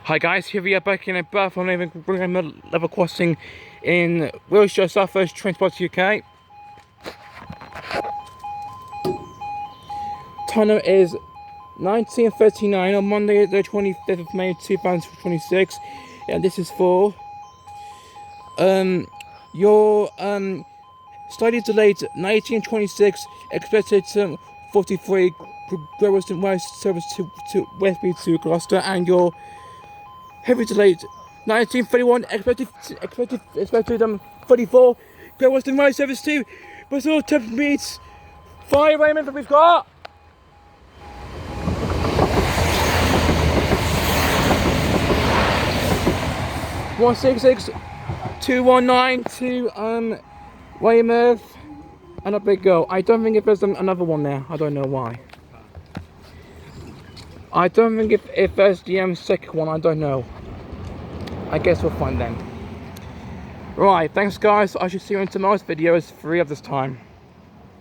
Hi guys, here we are back in a bath on Greenland level crossing in Wiltshire, South West Transport UK. Time is 19:39 on Monday the 25th of May 2026, and this is for your slightly delayed 1926 expected 43 Great West service to Westby to Gloucester, and your heavy delayed 1931 expected 34 Great Western Road service to Bristol Temple Meets. Fire Raymond that we've got. One 219 to Weymouth and a big go. I don't think if there's another one there. I don't know why. I don't think if there's the second one. I don't know. I guess we'll find then. Right, thanks guys. I shall see you in tomorrow's video. It's free of this time.